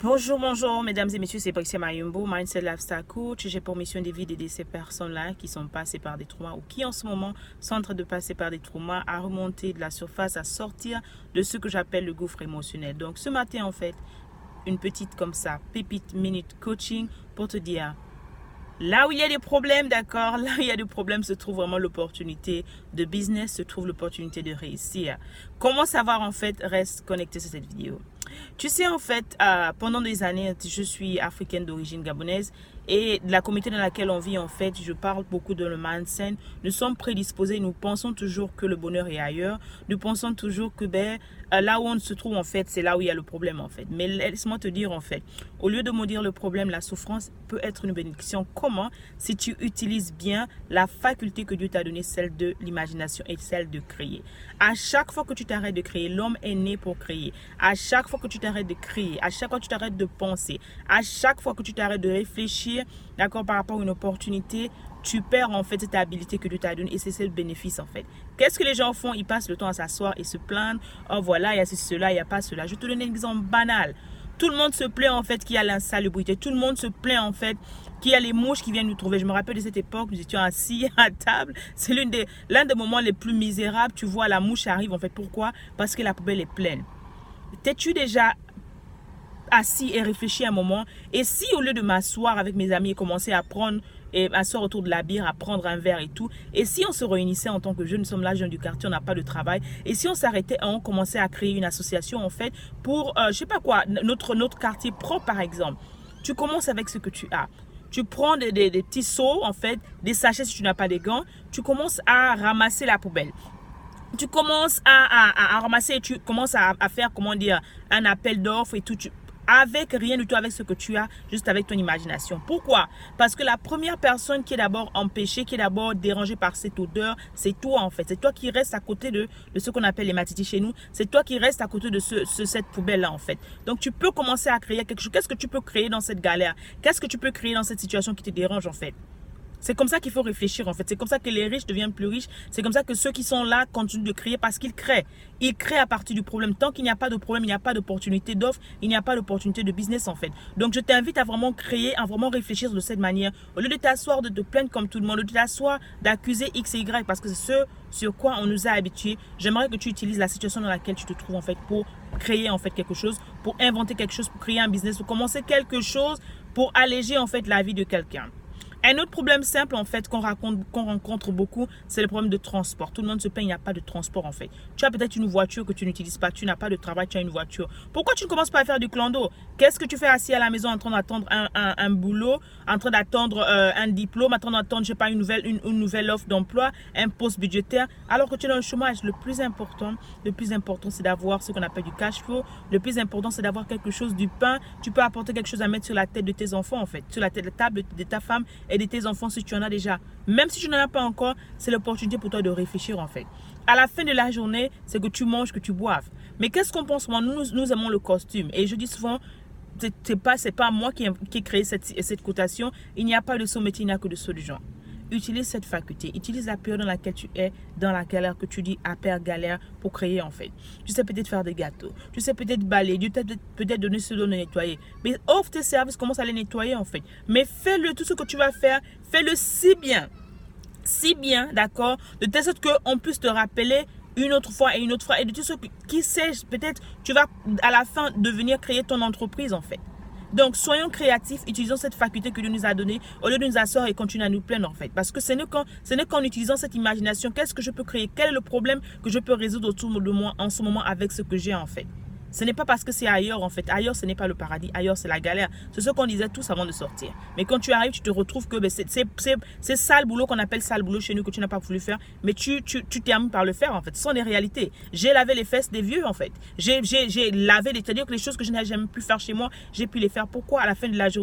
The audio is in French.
Bonjour, mesdames et messieurs, c'est Brixia Mayumbo, Mindset Lifestyle Coach. J'ai pour mission d'aider ces personnes-là qui sont passées par des traumas ou qui en ce moment sont en train de passer par des traumas à remonter de la surface, à sortir de ce que j'appelle le gouffre émotionnel. Donc ce matin, en fait, une petite comme ça, pépite minute coaching pour te dire, là où il y a des problèmes, d'accord, là où il y a des problèmes se trouve vraiment l'opportunité de business, se trouve l'opportunité de réussir. Comment savoir en fait? Reste connecté sur cette vidéo. Tu sais, en fait, pendant des années, je suis africaine d'origine gabonaise et de la communauté dans laquelle on vit, en fait, je parle beaucoup de le mindset. Nous sommes prédisposés, nous pensons toujours que le bonheur est ailleurs. Nous pensons toujours que là où on se trouve, en fait, c'est là où il y a le problème, en fait. Mais laisse-moi te dire, en fait, au lieu de maudire le problème, la souffrance peut être une bénédiction. Comment? Si tu utilises bien la faculté que Dieu t'a donnée, celle de l'imagination et celle de créer. À chaque fois que tu t'arrêtes de créer, l'homme est né pour créer. À chaque fois que tu t'arrêtes de créer, à chaque fois que tu t'arrêtes de penser, à chaque fois que tu t'arrêtes de réfléchir, d'accord, par rapport à une opportunité, tu perds en fait cette habilité que Dieu t'a donnée et c'est le bénéfice en fait. Qu'est-ce que les gens font? Ils passent le temps à s'asseoir et se plaindre. Oh voilà, il y a cela, il n'y a pas cela. Je te donne un exemple banal. Tout le monde se plaint en fait qu'il y a l'insalubrité. Tout le monde se plaint en fait qu'il y a les mouches qui viennent nous trouver. Je me rappelle de cette époque, nous étions assis à table. C'est l'un des moments les plus misérables. Tu vois, la mouche arrive en fait. Pourquoi? Parce que la poubelle est pleine. T'es-tu déjà assis et réfléchi un moment? Et si au lieu de m'asseoir avec mes amis et commencer à prendre et m'asseoir autour de la bière, à prendre un verre et tout, et si on se réunissait en tant que jeunes, nous sommes là, jeunes du quartier, on n'a pas de travail, et si on s'arrêtait et on commençait à créer une association en fait pour, je sais pas quoi, notre quartier propre par exemple. Tu commences avec ce que tu as. Tu prends des petits seaux en fait, des sachets si tu n'as pas des gants, tu commences à ramasser la poubelle. Tu commences à ramasser, tu commences à faire, comment dire, un appel d'offres et tout, avec rien du tout, avec ce que tu as, juste avec ton imagination. Pourquoi? Parce que la première personne qui est d'abord empêchée, qui est d'abord dérangée par cette odeur, c'est toi en fait. C'est toi qui restes à côté de ce qu'on appelle les matitis chez nous. C'est toi qui restes à côté de cette poubelle-là en fait. Donc tu peux commencer à créer quelque chose. Qu'est-ce que tu peux créer dans cette galère? Qu'est-ce que tu peux créer dans cette situation qui te dérange en fait? C'est comme ça qu'il faut réfléchir en fait. C'est comme ça que les riches deviennent plus riches. C'est comme ça que ceux qui sont là continuent de créer parce qu'ils créent. Ils créent à partir du problème. Tant qu'il n'y a pas de problème, il n'y a pas d'opportunité d'offre, il n'y a pas d'opportunité de business en fait. Donc je t'invite à vraiment créer, à vraiment réfléchir de cette manière. Au lieu de t'asseoir, de te plaindre comme tout le monde, au lieu de t'asseoir, d'accuser X et Y parce que c'est ce sur quoi on nous a habitués. J'aimerais que tu utilises la situation dans laquelle tu te trouves en fait pour créer en fait quelque chose, pour inventer quelque chose, pour créer un business, pour commencer quelque chose, pour alléger en fait la vie de quelqu'un. Un autre problème simple en fait qu'on rencontre beaucoup, c'est le problème de transport. Tout le monde se plaint, il n'y a pas de transport en fait. Tu as peut-être une voiture que tu n'utilises pas, tu n'as pas de travail, tu as une voiture. Pourquoi tu ne commences pas à faire du clando? Qu'est-ce que tu fais assis à la maison en train d'attendre un boulot, en train d'attendre un diplôme, en train d'attendre, je sais pas, une nouvelle offre d'emploi, un poste budgétaire, alors que tu es dans le chômage? Le plus important, c'est d'avoir ce qu'on appelle du cash flow. Le plus important, c'est d'avoir quelque chose, du pain. Tu peux apporter quelque chose à mettre sur la tête de tes enfants en fait, sur la tête de la table de ta femme et de tes enfants si tu en as déjà. Même si tu n'en as pas encore, c'est l'opportunité pour toi de réfléchir en fait. À la fin de la journée, c'est que tu manges, que tu boives. Mais qu'est-ce qu'on pense? Nous aimons le costume. Et je dis souvent, c'est pas moi qui ai créé cette cotation. Il n'y a pas de saut métier, il n'y a que de saut du genre. Utilise cette faculté, utilise la période dans laquelle tu es, dans la galère que tu dis à père galère pour créer en fait. Tu sais peut-être faire des gâteaux, tu sais peut-être balayer, tu sais peut-être donner ce dont nettoyer. Mais offre tes services, commence à les nettoyer en fait. Mais fais-le, tout ce que tu vas faire, fais-le si bien, d'accord, de telle sorte qu'on puisse te rappeler une autre fois et de tout ce qui sait, peut-être tu vas à la fin devenir créer ton entreprise en fait. Donc, soyons créatifs, utilisons cette faculté que Dieu nous a donnée au lieu de nous asseoir et continuer à nous plaindre en fait. Parce que ce n'est qu'en utilisant cette imagination, qu'est-ce que je peux créer? Quel est le problème que je peux résoudre autour de moi en ce moment avec ce que j'ai en fait? Ce n'est pas parce que c'est ailleurs en fait. Ailleurs, ce n'est pas le paradis. Ailleurs, c'est la galère. C'est ce qu'on disait tous avant de sortir. Mais quand tu arrives, tu te retrouves que c'est ça le boulot qu'on appelle ça le boulot chez nous que tu n'as pas voulu faire. Mais tu termines par le faire en fait. Ce sont des réalités. J'ai lavé les fesses des vieux en fait. J'ai lavé, c'est-à-dire que les choses que je n'ai jamais pu faire chez moi, j'ai pu les faire. Pourquoi? À la fin de la journée,